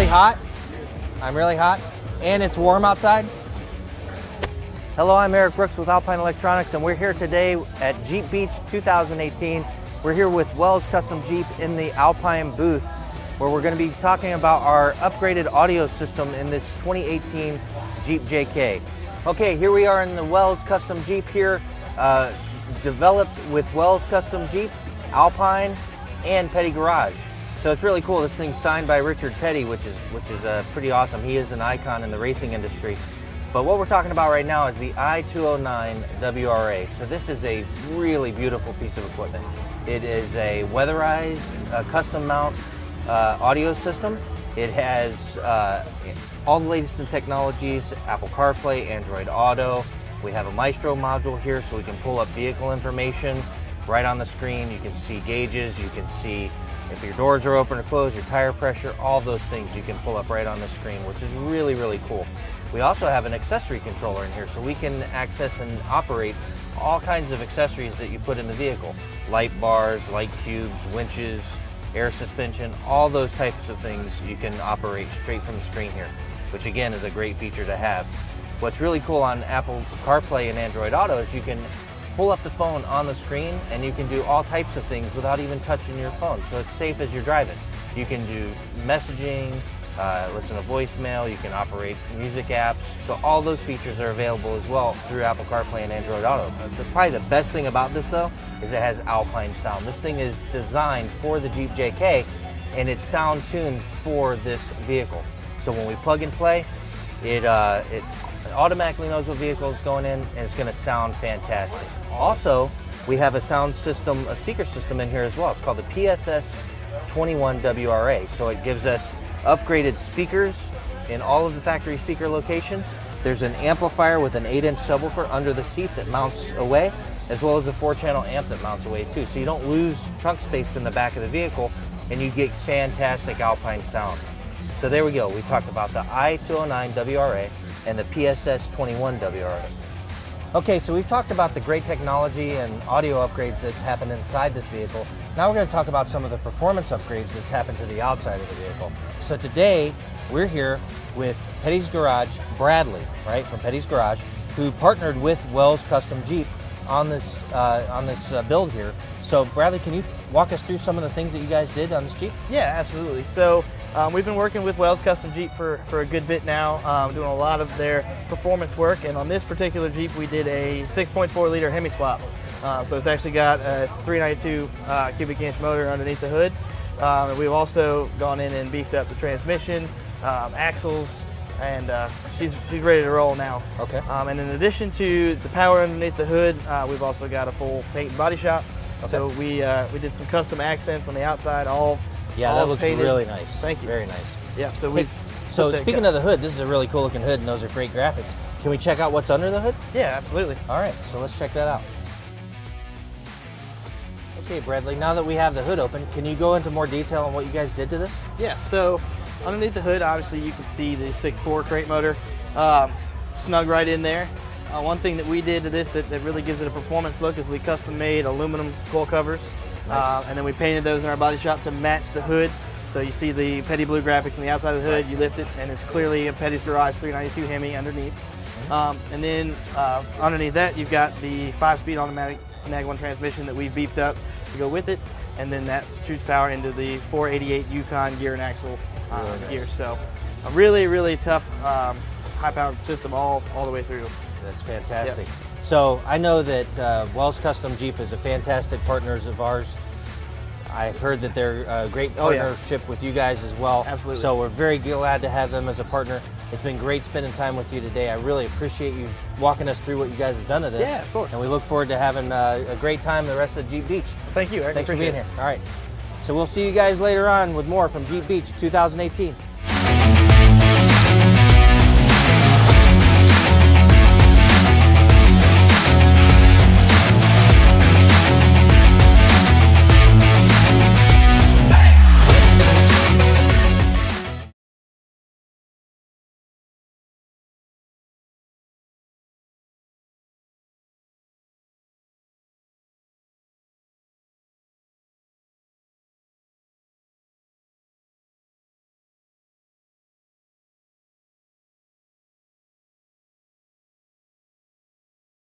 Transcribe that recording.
really hot. I'm really hot, and it's warm outside. Hello, I'm Eric Brooks with Alpine Electronics, and we're here today at Jeep Beach 2018. We're here with Wells Custom Jeep in the Alpine booth, where we're going to be talking about our upgraded audio system in this 2018 Jeep JK. Okay, here we are in the Wells Custom Jeep here, developed with Wells Custom Jeep, Alpine, and Petty Garage. So it's really cool. This thing's signed by Richard Petty, which is pretty awesome. He is an icon in the racing industry. But what we're talking about right now is the i209 WRA. So this is a really beautiful piece of equipment. It is a weatherized, custom mount audio system. It has all the latest in technologies, Apple CarPlay, Android Auto. We have a Maestro module here so we can pull up vehicle information right on the screen. You can see gauges, you can see if your doors are open or closed, your tire pressure, all those things you can pull up right on the screen, which is really, really cool. We also have an accessory controller in here so we can access and operate all kinds of accessories that you put in the vehicle. Light bars, light cubes, winches, air suspension, all those types of things you can operate straight from the screen here, which again is a great feature to have. What's really cool on Apple CarPlay and Android Auto is you can pull up the phone on the screen and you can do all types of things without even touching your phone, so it's safe as you're driving. You can do messaging, listen to voicemail, you can operate music apps, so all those features are available as well through Apple CarPlay and Android Auto. Probably the best thing about this though is it has Alpine sound. This thing is designed for the Jeep JK and it's sound tuned for this vehicle. So when we plug and play, it automatically knows what vehicle is going in and it's going to sound fantastic. Also, we have a sound system, a speaker system in here as well. It's called the PSS21 WRA. So it gives us upgraded speakers in all of the factory speaker locations. There's an amplifier with an 8-inch subwoofer under the seat that mounts away, as well as a 4-channel amp that mounts away too. So you don't lose trunk space in the back of the vehicle and you get fantastic Alpine sound. So there we go. We talked about the i209 WRA and the PSS21 WRA. Okay, so we've talked about the great technology and audio upgrades that happen inside this vehicle. Now we're going to talk about some of the performance upgrades that's happened to the outside of the vehicle. So today, we're here with Petty's Garage, Bradley, right, from Petty's Garage, who partnered with Wells Custom Jeep on this build here. So Bradley, can you walk us through some of the things that you guys did on this Jeep? Yeah, absolutely. So we've been working with Wells Custom Jeep for a good bit now, doing a lot of their performance work. And on this particular Jeep, we did a 6.4 liter Hemi swap. So it's actually got a 392 cubic inch motor underneath the hood. And we've also gone in and beefed up the transmission, axles, and she's ready to roll now. Okay. And in addition to the power underneath the hood, we've also got a full paint and body shop. Okay. So we did some custom accents on the outside, yeah, that looks painted. Really nice. Thank you. Very nice. Yeah, so so speaking of the hood, this is a really cool looking hood and those are great graphics. Can we check out what's under the hood? Yeah, absolutely. All right, so let's check that out. Okay, Bradley, now that we have the hood open, can you go into more detail on what you guys did to this? Yeah, so underneath the hood, obviously you can see the 6.4 crate motor snug right in there. One thing that we did to this that really gives it a performance look is we custom made aluminum coil covers. Nice. And then we painted those in our body shop to match the hood. So you see the Petty blue graphics on the outside of the hood, you lift it, and it's clearly a Petty's Garage 392 Hemi underneath. And then underneath that, you've got the 5-speed automatic Nag 1 transmission that we've beefed up to go with it. And then that shoots power into the 488 Yukon gear and axle gear. So a really, really tough, high-powered system all the way through. That's fantastic. Yep. So I know that Wells Custom Jeep is a fantastic partner of ours. I've heard that they're a great partnership with you guys as well. Absolutely. So we're very glad to have them as a partner. It's been great spending time with you today. I really appreciate you walking us through what you guys have done to this. Yeah, of course. And we look forward to having a great time the rest of Jeep Beach. Thank you, Eric. Thanks for being here. All right. So we'll see you guys later on with more from Jeep Beach 2018.